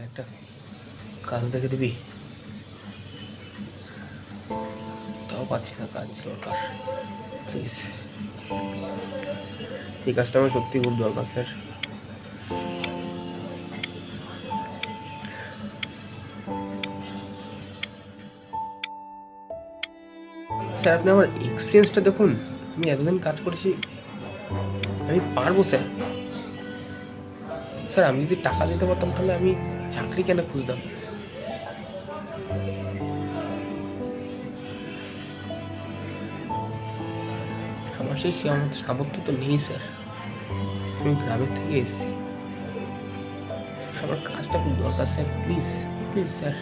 একটা কাজ দেখে দিবি? তাও পাচ্ছি না কাজ দরকার, প্লিজ। এই কাজটা আমার সত্যি খুব দরকার স্যার। স্যার আপনি আমার এক্সপিরিয়েন্সটা দেখুন, আমি এতদিন কাজ করেছি, আমি পারবো স্যার। স্যার আমি যদি টাকা দিতে পারতাম তাহলে আমি চাকরি কেন খুঁজতাম? আমার সেই সামর্থ্য তো নেই স্যার। আমি গ্রামের থেকে এসেছি, আমার কাজটা খুব দরকার sir, please please sir,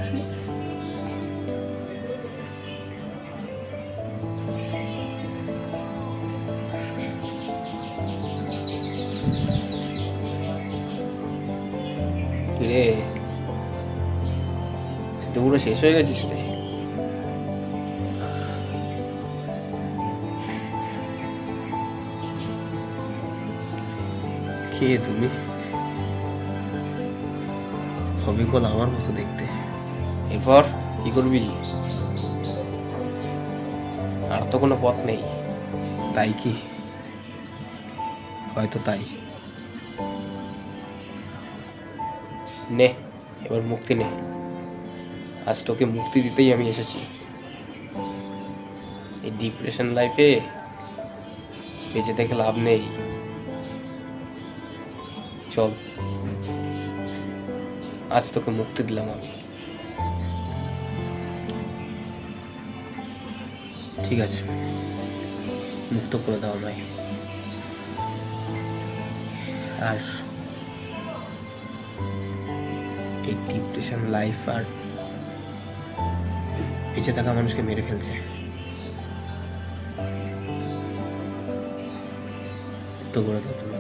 please. রে সে তো পুরো শেষ হয়ে গেছিস রে। কে তুমি? হবি বল আমার মতো দেখতে। এরপর কি করবি? আর তো কোনো পথ নেই, তাই কি? হয়তো তাই। নে এবার মুক্তি নে, আজ তোকে মুক্তি দিতেই আমি এসেছি। এই ডিপ্রেশন লাইফে বেঁচে থেকে লাভ নেই, চল আজ তোকে মুক্তি দিলাম আমি। ঠিক আছে, মুক্ত করে দাও আমায়। আর এই ডিপ্রেশন লাইফ আর বেঁচে থাকা মানুষকে মেরে ফেলছে, মুক্ত করে দাও তুমি।